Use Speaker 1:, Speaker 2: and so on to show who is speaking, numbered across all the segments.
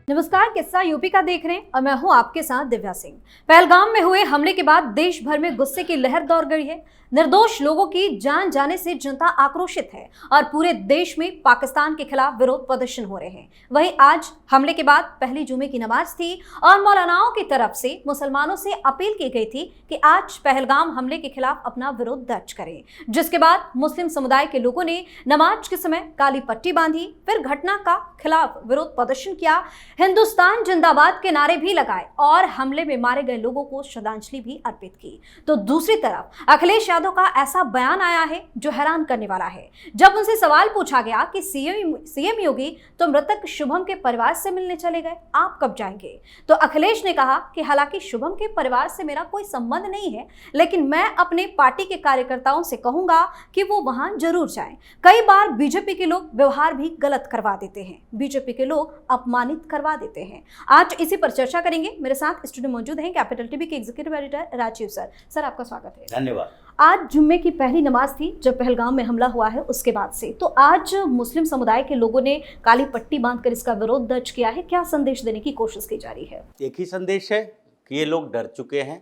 Speaker 1: नमस्कार, किस्सा यूपी का देख रहे हैं और मैं हूं आपके साथ दिव्या सिंह। पहलगाम में हुए हमले के बाद देश भर में गुस्से की लहर दौड़ गई है। निर्दोष लोगों की जान जाने से जनता आक्रोशित है और पूरे देश में पाकिस्तान के खिलाफ विरोध प्रदर्शन हो रहे हैं। वहीं आज हमले के बाद पहली जुमे की नमाज थी और मौलानाओं की तरफ से मुसलमानों से अपील की गई थी कि आज पहलगाम हमले के खिलाफ अपना विरोध दर्ज करें, जिसके बाद मुस्लिम समुदाय के लोगों ने नमाज के समय काली पट्टी बांधी, फिर घटना का खिलाफ विरोध प्रदर्शन किया, हिंदुस्तान जिंदाबाद के नारे भी लगाए और हमले में मारे गए लोगों को श्रद्धांजलि भी अर्पित की। तो दूसरी तरफ अखिलेश यादव का ऐसा बयान आया है जो हैरान करने वाला है। जब उनसे सवाल पूछा गया कि सीएम योगी तो मृतक शुभम के परिवार से मिलने चले गए, आप कब जाएंगे, तो अखिलेश ने कहा कि हालांकि शुभम के परिवार से मेरा कोई संबंध नहीं है, लेकिन मैं अपने पार्टी के कार्यकर्ताओं से कहूंगा कि वो वहां जरूर जाएं। कई बार बीजेपी के लोग व्यवहार भी गलत करवा देते हैं, बीजेपी के लोग अपमानित करवा देते हैं। आज इसी पर चर्चा करेंगे। मेरे साथ स्टूडियो मौजूद हैं कैपिटल टीवी के executive editor Rajeev sir. Sir, आपका स्वागत है।
Speaker 2: धन्यवाद।
Speaker 1: आज जुम्मे की पहली नमाज थी जब पहलगाम में हमला हुआ है, उसके बाद से तो आज मुस्लिम समुदाय के लोगों ने काली पट्टी बांधकर इसका विरोध दर्ज किया है। क्या संदेश देने की कोशिश की जा रही है?
Speaker 2: एक ही संदेश है कि ये लोग डर चुके हैं,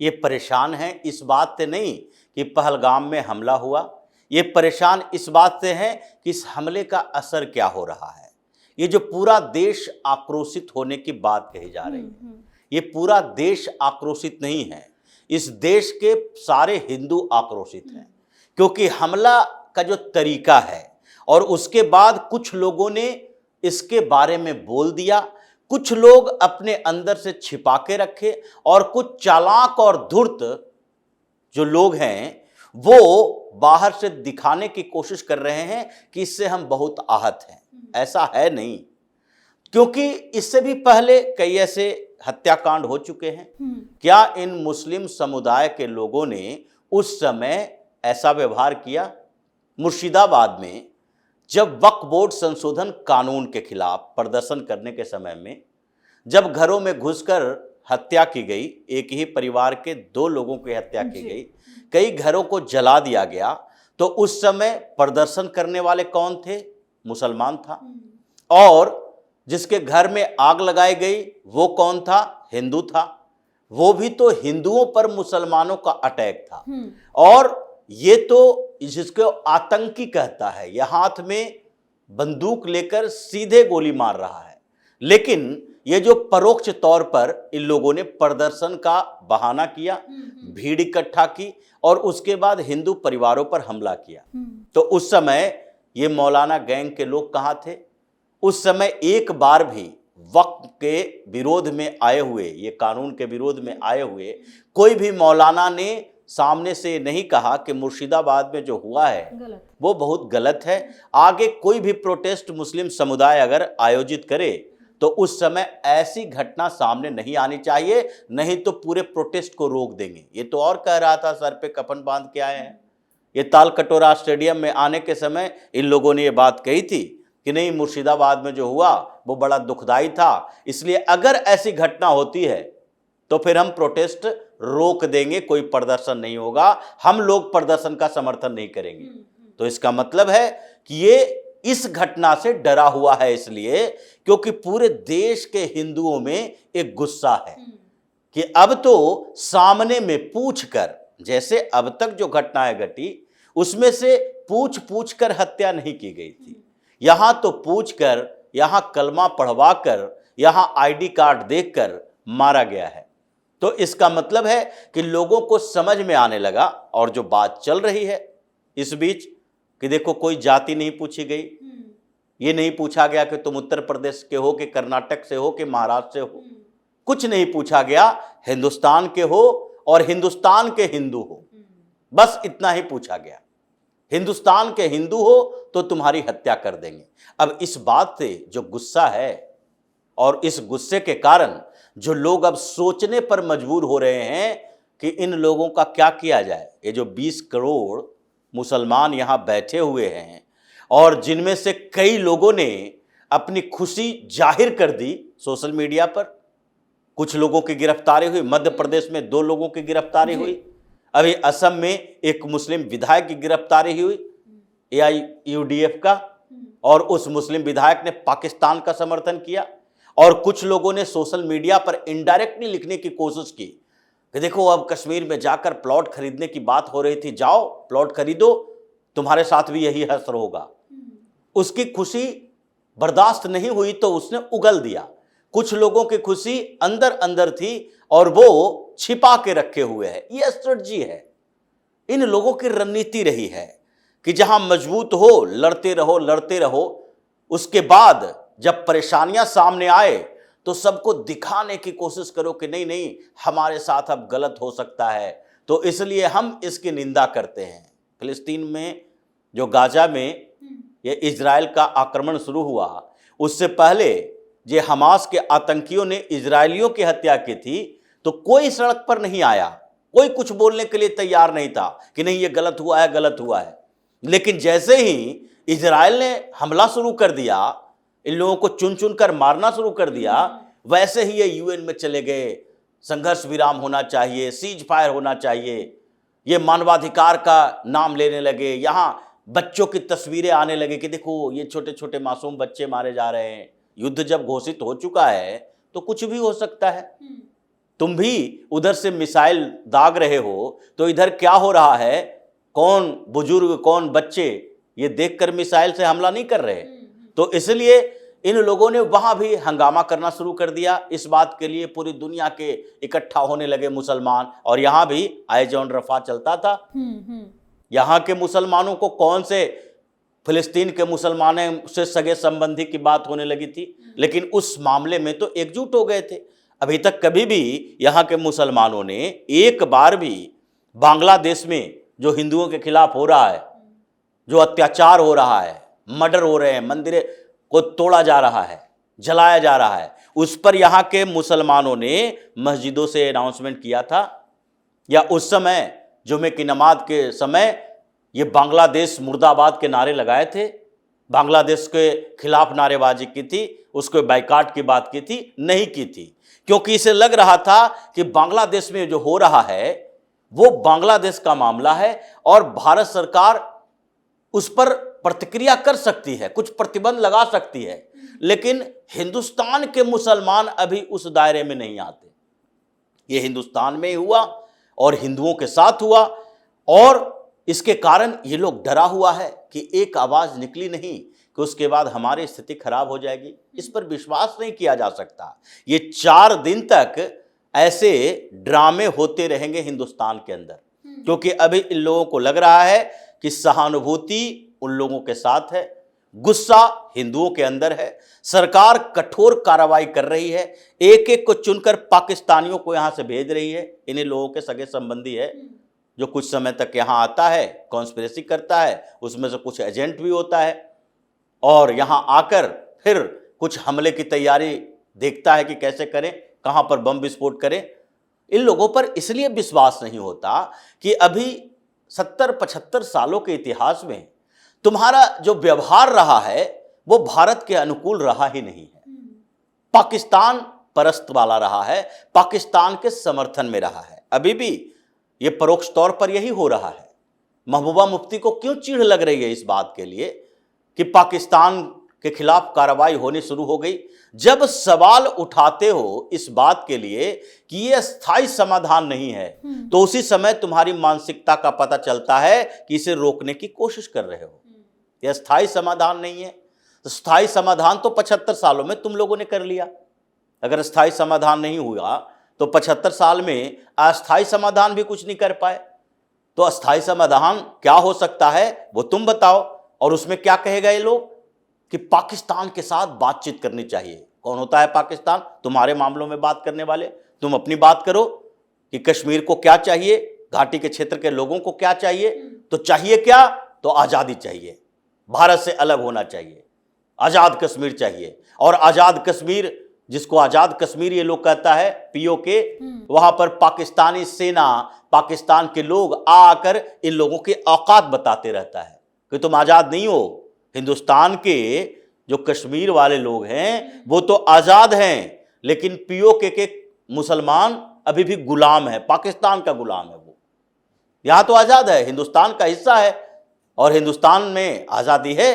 Speaker 2: ये परेशान हैं इस बात से नहीं कि पहलगाम में हमला हुआ, ये परेशान इस बात से हैं कि इस हमले का असर क्या हो रहा है। ये जो पूरा देश आक्रोशित होने की बात कही जा रही है, ये पूरा देश आक्रोशित नहीं है, इस देश के सारे हिंदू आक्रोशित हैं, क्योंकि हमला का जो तरीका है और उसके बाद कुछ लोगों ने इसके बारे में बोल दिया, कुछ लोग अपने अंदर से छिपा के रखे और कुछ चालाक और धूर्त जो लोग हैं वो बाहर से दिखाने की कोशिश कर रहे हैं कि इससे हम बहुत आहत हैं। ऐसा है नहीं, क्योंकि इससे भी पहले कई ऐसे हत्याकांड हो चुके हैं। क्या इन मुस्लिम समुदाय के लोगों ने उस समय ऐसा व्यवहार किया? मुर्शिदाबाद में जब वक्फ बोर्ड संशोधन कानून के खिलाफ प्रदर्शन करने के समय में जब घरों में घुसकर हत्या की गई, एक ही परिवार के 2 लोगों की हत्या की गई, कई घरों को जला दिया गया, तो उस समय प्रदर्शन करने वाले कौन थे? मुसलमान था। और जिसके घर में आग लगाई गई वो कौन था? हिंदू था। वो भी तो हिंदुओं पर मुसलमानों का अटैक था। और ये तो जिसको आतंकी कहता है, ये हाथ में बंदूक लेकर सीधे गोली मार रहा है। लेकिन ये जो परोक्ष तौर पर इन लोगों ने प्रदर्शन का बहाना किया, भीड़ इकट्ठा की और उसके बाद हिंदू परिवारों पर हमला किया, तो उस समय ये मौलाना गैंग के लोग कहाँ थे? उस समय एक बार भी वक्फ के विरोध में आए हुए, ये कानून के विरोध में आए हुए कोई भी मौलाना ने सामने से नहीं कहा कि मुर्शिदाबाद में जो हुआ है वो बहुत गलत है। आगे कोई भी प्रोटेस्ट मुस्लिम समुदाय अगर आयोजित करे तो उस समय ऐसी घटना सामने नहीं आनी चाहिए, नहीं तो पूरे प्रोटेस्ट को रोक देंगे। ये तो और कह रहा था सर पे कफन बांध के आए हैं। ये ताल कटोरा स्टेडियम में आने के समय इन लोगों ने ये बात कही थी कि नहीं, मुर्शिदाबाद में जो हुआ वो बड़ा दुखदाई था, इसलिए अगर ऐसी घटना होती है तो फिर हम प्रोटेस्ट रोक देंगे, कोई प्रदर्शन नहीं होगा, हम लोग प्रदर्शन का समर्थन नहीं करेंगे। तो इसका मतलब है कि ये इस घटना से डरा हुआ है, इसलिए क्योंकि पूरे देश के हिंदुओं में एक गुस्सा है कि अब तो सामने में पूछ कर, जैसे अब तक जो घटनाएं घटी उसमें से पूछ पूछ कर हत्या नहीं की गई थी, यहां तो पूछ कर, यहां कलमा पढ़वा कर, यहां आईडी कार्ड देखकर मारा गया है। तो इसका मतलब है कि लोगों को समझ में आने लगा। और जो बात चल रही है इस बीच कि देखो कोई जाति नहीं पूछी गई, ये नहीं पूछा गया कि तुम उत्तर प्रदेश के हो कि कर्नाटक से हो कि महाराष्ट्र से हो, कुछ नहीं पूछा गया, हिंदुस्तान के हो और हिंदुस्तान के हिंदू हो, बस इतना ही पूछा गया। हिंदुस्तान के हिंदू हो तो तुम्हारी हत्या कर देंगे। अब इस बात से जो गुस्सा है और इस गुस्से के कारण जो लोग अब सोचने पर मजबूर हो रहे हैं कि इन लोगों का क्या किया जाए। ये जो 20 करोड़ मुसलमान यहाँ बैठे हुए हैं और जिनमें से कई लोगों ने अपनी खुशी जाहिर कर दी सोशल मीडिया पर, कुछ लोगों की गिरफ्तारी हुई, मध्य प्रदेश में 2 लोगों की गिरफ्तारी हुई, अभी असम में एक मुस्लिम विधायक की गिरफ्तारी हुई AIUDF का, और उस मुस्लिम विधायक ने पाकिस्तान का समर्थन किया। और कुछ लोगों ने सोशल मीडिया पर इनडायरेक्टली लिखने की कोशिश की कि देखो अब कश्मीर में जाकर प्लॉट खरीदने की बात हो रही थी, जाओ प्लॉट खरीदो, तुम्हारे साथ भी यही हश्र होगा। उसकी खुशी बर्दाश्त नहीं हुई तो उसने उगल दिया। कुछ लोगों की खुशी अंदर अंदर थी और वो छिपा के रखे हुए है। ये स्ट्रेटजी है, इन लोगों की रणनीति रही है कि जहां मजबूत हो लड़ते रहो लड़ते रहो, उसके बाद जब परेशानियां सामने आए तो सबको दिखाने की कोशिश करो कि नहीं नहीं हमारे साथ अब गलत हो सकता है। तो इसलिए हम इसकी निंदा करते हैं। फिलिस्तीन में जो गाजा में ये इजराइल का आक्रमण शुरू हुआ, उससे पहले जो हमास के आतंकियों ने इजरायलियों की हत्या की थी तो कोई सड़क पर नहीं आया, कोई कुछ बोलने के लिए तैयार नहीं था कि नहीं ये गलत हुआ है गलत हुआ है। लेकिन जैसे ही इजराइल ने हमला शुरू कर दिया, इन लोगों को चुन चुन कर मारना शुरू कर दिया, वैसे ही ये यूएन में चले गए, संघर्ष विराम होना चाहिए, सीज फायर होना चाहिए, ये मानवाधिकार का नाम लेने लगे। यहाँ बच्चों की तस्वीरें आने लगे कि देखो ये छोटे छोटे मासूम बच्चे मारे जा रहे हैं। युद्ध जब घोषित हो चुका है तो कुछ भी हो सकता है। तुम भी उधर से मिसाइल दाग रहे हो तो इधर क्या हो रहा है, कौन बुजुर्ग कौन बच्चे ये देखकर मिसाइल से हमला नहीं कर रहे। तो इसलिए इन लोगों ने वहां भी हंगामा करना शुरू कर दिया। इस बात के लिए पूरी दुनिया के इकट्ठा होने लगे मुसलमान, और यहां भी आइजॉन रफा चलता था। यहां के मुसलमानों को कौन से फिलिस्तीन के मुसलमानों से सगे संबंधी की बात होने लगी थी, लेकिन उस मामले में तो एकजुट हो गए थे। अभी तक कभी भी यहाँ के मुसलमानों ने एक बार भी बांग्लादेश में जो हिंदुओं के खिलाफ हो रहा है, जो अत्याचार हो रहा है, मर्डर हो रहे हैं, मंदिरें को तोड़ा जा रहा है, जलाया जा रहा है, उस पर यहाँ के मुसलमानों ने मस्जिदों से अनाउंसमेंट किया था। या उस समय जुमे की नमाज के समय ये बांग्लादेश मुर्दाबाद के नारे लगाए थे, बांग्लादेश के खिलाफ नारेबाजी की थी, उसको बाइकाट की बात की थी, नहीं की थी, क्योंकि इसे लग रहा था कि बांग्लादेश में जो हो रहा है वो बांग्लादेश का मामला है और भारत सरकार उस पर प्रतिक्रिया कर सकती है, कुछ प्रतिबंध लगा सकती है। लेकिन हिंदुस्तान के मुसलमान अभी उस दायरे में नहीं आते। ये हिंदुस्तान में ही हुआ और हिंदुओं के साथ हुआ, और इसके कारण ये लोग डरा हुआ है कि एक आवाज निकली नहीं कि उसके बाद हमारी स्थिति खराब हो जाएगी। इस पर विश्वास नहीं किया जा सकता। ये 4 दिन तक ऐसे ड्रामे होते रहेंगे हिंदुस्तान के अंदर, क्योंकि अभी इन लोगों को लग रहा है कि सहानुभूति उन लोगों के साथ है, गुस्सा हिंदुओं के अंदर है, सरकार कठोर कार्रवाई कर रही है, एक एक को चुनकर पाकिस्तानियों को यहां से भेज रही है। इन्हीं लोगों के सगे संबंधी है जो कुछ समय तक यहां आता है, कॉन्स्पिरेसी करता है, उसमें से कुछ एजेंट भी होता है, और यहां आकर फिर कुछ हमले की तैयारी देखता है कि कैसे करें, कहां पर बम विस्फोट करें। इन लोगों पर इसलिए विश्वास नहीं होता कि अभी 70-75 सालों के इतिहास में तुम्हारा जो व्यवहार रहा है वो भारत के अनुकूल रहा ही नहीं है, पाकिस्तान परस्त वाला रहा है, पाकिस्तान के समर्थन में रहा है। अभी भी ये परोक्ष तौर पर यही हो रहा है। महबूबा मुफ्ती को क्यों चिढ़ लग रही है इस बात के लिए कि पाकिस्तान के खिलाफ कार्रवाई होनी शुरू हो गई? जब सवाल उठाते हो इस बात के लिए कि ये स्थायी समाधान नहीं है, तो उसी समय तुम्हारी मानसिकता का पता चलता है कि इसे रोकने की कोशिश कर रहे हो। यह स्थायी समाधान नहीं है। तो स्थायी समाधान तो 75 सालों में तुम लोगों ने कर लिया। अगर स्थायी समाधान नहीं हुआ तो 75 साल में अस्थायी समाधान भी कुछ नहीं कर पाए। तो अस्थायी समाधान क्या हो सकता है वो तुम बताओ। और उसमें क्या कहेगा ये लोग कि पाकिस्तान के साथ बातचीत करनी चाहिए। कौन होता है पाकिस्तान तुम्हारे मामलों में बात करने वाले? तुम अपनी बात करो कि कश्मीर को क्या चाहिए, घाटी के क्षेत्र के लोगों को क्या चाहिए। तो चाहिए क्या? तो आज़ादी चाहिए, भारत से अलग होना चाहिए, आज़ाद कश्मीर चाहिए। और आज़ाद कश्मीर, जिसको आज़ाद कश्मीर ये लोग कहता है पीओके, वहां पर पाकिस्तानी सेना, पाकिस्तान के लोग आकर इन लोगों की औकात बताते रहता है कि तुम आज़ाद नहीं हो। हिंदुस्तान के जो कश्मीर वाले लोग हैं वो तो आज़ाद हैं, लेकिन पीओके के मुसलमान अभी भी गुलाम है, पाकिस्तान का गुलाम है। वो यहाँ तो आज़ाद है, हिंदुस्तान का हिस्सा है और हिंदुस्तान में आज़ादी है,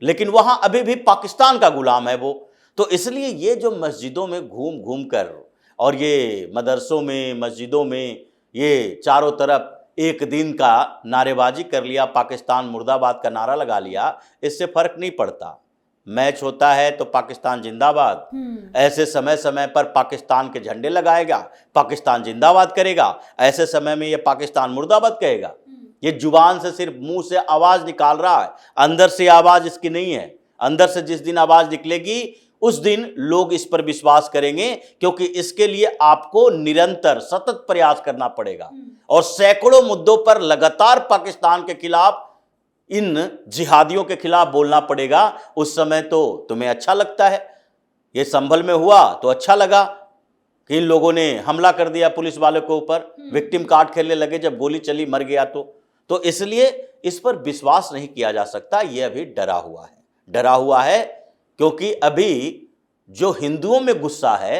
Speaker 2: लेकिन वहाँ अभी भी पाकिस्तान का गुलाम है वो। तो इसलिए ये जो मस्जिदों में घूम घूम कर और ये मदरसों में, मस्जिदों में ये चारों तरफ एक दिन का नारेबाजी कर लिया, पाकिस्तान मुर्दाबाद का नारा लगा लिया, इससे फर्क नहीं पड़ता। मैच होता है तो पाकिस्तान जिंदाबाद, ऐसे समय समय पर पाकिस्तान के झंडे लगाएगा, पाकिस्तान जिंदाबाद करेगा, ऐसे समय में ये पाकिस्तान मुर्दाबाद कहेगा। ये जुबान से सिर्फ मुंह से आवाज निकाल रहा है, अंदर से आवाज इसकी नहीं है। अंदर से जिस दिन आवाज निकलेगी उस दिन लोग इस पर विश्वास करेंगे, क्योंकि इसके लिए आपको निरंतर सतत प्रयास करना पड़ेगा और सैकड़ों मुद्दों पर लगातार पाकिस्तान के खिलाफ, इन जिहादियों के खिलाफ बोलना पड़ेगा। उस समय तो तुम्हें अच्छा लगता है, ये संभल में हुआ तो अच्छा लगा कि इन लोगों ने हमला कर दिया पुलिस वाले के ऊपर, विक्टिम कार्ड खेलने लगे, जब गोली चली मर गया तो इसलिए इस पर विश्वास नहीं किया जा सकता। ये अभी डरा हुआ है क्योंकि अभी जो हिंदुओं में गुस्सा है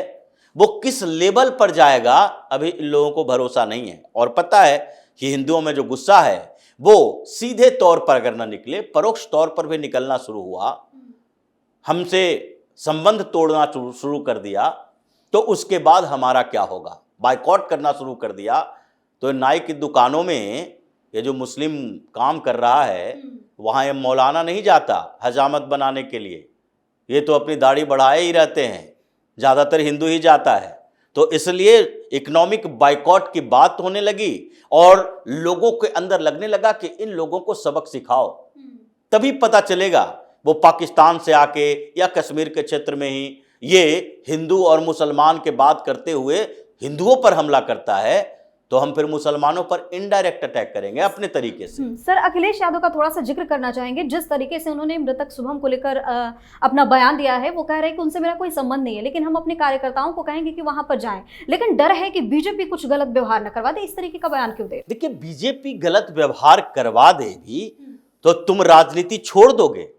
Speaker 2: वो किस लेवल पर जाएगा अभी इन लोगों को भरोसा नहीं है। और पता है कि हिंदुओं में जो गुस्सा है वो सीधे तौर पर अगर ना निकले, परोक्ष तौर पर भी निकलना शुरू हुआ, हमसे संबंध तोड़ना शुरू कर दिया, तो उसके बाद हमारा क्या होगा, बायकॉट करना शुरू कर दिया। तो नाई की दुकानों में ये जो मुस्लिम काम कर रहा है, वहाँ ये मौलाना नहीं जाता हजामत बनाने के लिए, ये तो अपनी दाढ़ी बढ़ाए ही रहते हैं, ज़्यादातर हिंदू ही जाता है। तो इसलिए इकोनॉमिक बायकॉट की बात होने लगी और लोगों के अंदर लगने लगा कि इन लोगों को सबक सिखाओ, तभी पता चलेगा। वो पाकिस्तान से आके या कश्मीर के क्षेत्र में ही ये हिंदू और मुसलमान के बात करते हुए हिंदुओं पर हमला करता है, तो हम फिर मुसलमानों पर इनडायरेक्ट अटैक करेंगे अपने तरीके से।
Speaker 1: सर, अखिलेश यादव का थोड़ा सा जिक्र करना चाहेंगे। जिस तरीके से उन्होंने मृतक शुभम को लेकर अपना बयान दिया है, वो कह रहे हैं कि उनसे मेरा कोई संबंध नहीं है, लेकिन हम अपने कार्यकर्ताओं को कहेंगे कि वहां पर जाएं, लेकिन डर है कि बीजेपी कुछ गलत व्यवहार न करवा दे। इस तरीके का बयान क्यों दे?
Speaker 2: देखिए, बीजेपी गलत व्यवहार करवा दे भी तो तुम राजनीति छोड़ दोगे।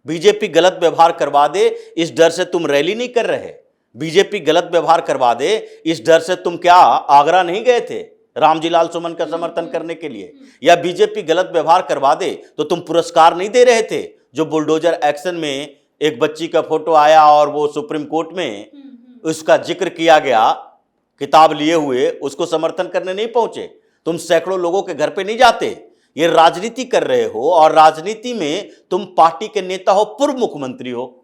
Speaker 2: बीजेपी गलत व्यवहार करवा दे इस डर से तुम रैली नहीं कर रहे। बीजेपी गलत व्यवहार करवा दे इस डर से तुम क्या आगरा नहीं गए थे रामजी लाल सुमन का समर्थन करने के लिए? या बीजेपी गलत व्यवहार करवा दे तो तुम पुरस्कार नहीं दे रहे थे? जो बुलडोजर एक्शन में एक बच्ची का फोटो आया और वो सुप्रीम कोर्ट में उसका जिक्र किया गया किताब लिए हुए, उसको समर्थन करने नहीं पहुंचे। तुम सैकड़ों लोगों के घर पे नहीं जाते। ये राजनीति कर रहे हो और राजनीति में तुम पार्टी के नेता हो, पूर्व मुख्यमंत्री हो,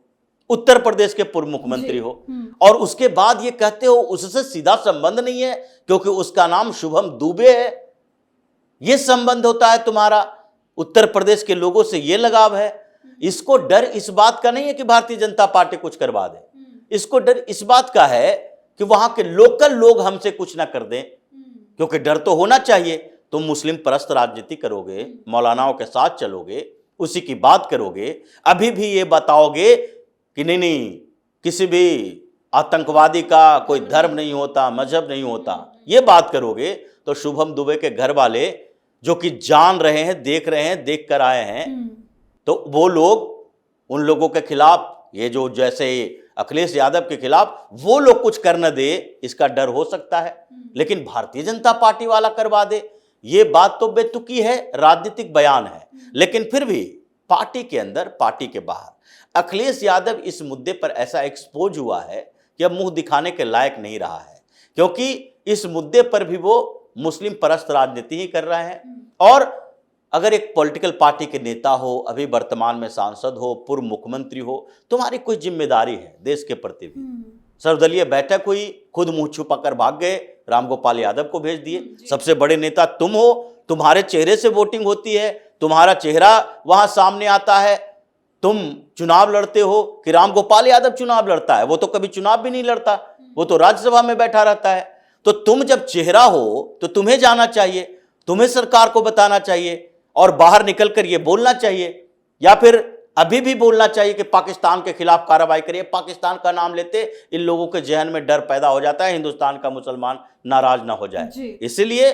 Speaker 2: उत्तर प्रदेश के पूर्व मुख्यमंत्री हो, और उसके बाद ये कहते हो उससे सीधा संबंध नहीं है क्योंकि उसका नाम शुभम दुबे है। ये संबंध होता है तुम्हारा, उत्तर प्रदेश के लोगों से ये लगाव है। इसको डर इस बात का नहीं है कि भारतीय जनता पार्टी कुछ करवा दे, इसको डर इस बात का है कि वहां के लोकल लोग हमसे कुछ ना कर दें, क्योंकि डर तो होना चाहिए। तुम मुस्लिम परस्त राजनीति करोगे, मौलानाओं के साथ चलोगे, उसी की बात करोगे, अभी भी ये बताओगे कि नहीं किसी भी आतंकवादी का कोई धर्म नहीं होता, मजहब नहीं होता, ये बात करोगे, तो शुभम दुबे के घर वाले जो कि जान रहे हैं, देख रहे हैं, देख कर आए हैं, तो वो लोग उन लोगों के खिलाफ, ये जो जैसे अखिलेश यादव के खिलाफ वो लोग कुछ कर न दे, इसका डर हो सकता है। लेकिन भारतीय जनता पार्टी वाला करवा दे, ये बात तो बेतुकी है, राजनीतिक बयान है। लेकिन फिर भी पार्टी के अंदर, पार्टी के बाहर अखिलेश यादव इस मुद्दे पर ऐसा एक्सपोज हुआ है कि अब मुंह दिखाने के लायक नहीं रहा है, क्योंकि इस मुद्दे पर भी वो मुस्लिम परस्त राजनीति ही कर रहे हैं। और अगर एक पॉलिटिकल पार्टी के नेता हो, अभी वर्तमान में सांसद हो, पूर्व मुख्यमंत्री हो, तुम्हारी कोई जिम्मेदारी है देश के प्रति भी। सर्वदलीय बैठक हुई, खुद मुंह छुपाकर भाग गए, रामगोपाल यादव को भेज दिए। सबसे बड़े नेता तुम हो, तुम्हारे चेहरे से वोटिंग होती है, तुम्हारा चेहरा वहां सामने आता है। तुम चुनाव लड़ते हो कि रामगोपाल यादव चुनाव लड़ता है? वो तो कभी चुनाव भी नहीं लड़ता, वो तो राज्यसभा में बैठा रहता है। तो तुम जब चेहरा हो तो तुम्हें जाना चाहिए, तुम्हें सरकार को बताना चाहिए और बाहर निकलकर ये बोलना चाहिए, या फिर अभी भी बोलना चाहिए कि पाकिस्तान के खिलाफ कार्रवाई करिए। पाकिस्तान का नाम लेते इन लोगों के जहन में डर पैदा हो जाता है, हिंदुस्तान का मुसलमान नाराज ना हो जाए। इसलिए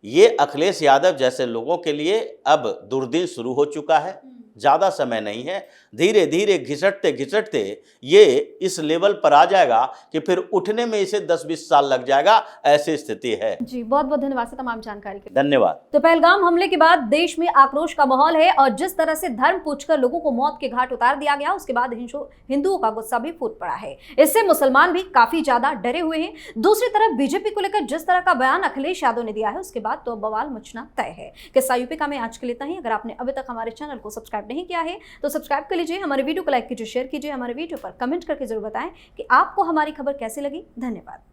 Speaker 2: ये अखिलेश यादव जैसे लोगों के लिए अब दुर्दिन शुरू हो चुका है। ज़्यादा समय नहीं है। धीरे धीरे घिसटते घिसटते ये इस लेवल पर आ जाएगा कि फिर उठने में इसे 10-20 साल लग जाएगा, ऐसी स्थिति है।
Speaker 1: जी, बहुत बहुत धन्यवाद सर तमाम जानकारी के लिए।
Speaker 2: धन्यवाद।
Speaker 1: तो पहलगाम हमले के बाद देश में आक्रोश का माहौल है और जिस तरह से धर्म पूछकर लोगों को मौत के घाट उतार दिया गया, उसके बाद हिंदुओं का गुस्सा भी फूट पड़ा है। इससे मुसलमान भी काफी ज्यादा डरे हुए हैं। दूसरी तरफ बीजेपी को लेकर जिस तरह का बयान अखिलेश यादव ने दिया है, उसके बाद तो बवाल मचना तय है। किस्सा यूपी का में आज के लिए इतना ही। अगर आपने अभी तक हमारे चैनल को सब्सक्राइब नहीं किया है तो सब्सक्राइब कर लीजिए, हमारे वीडियो को लाइक कीजिए, शेयर कीजिए, हमारे वीडियो पर कमेंट करके जरूर बताएं कि आपको हमारी खबर कैसी लगी। धन्यवाद।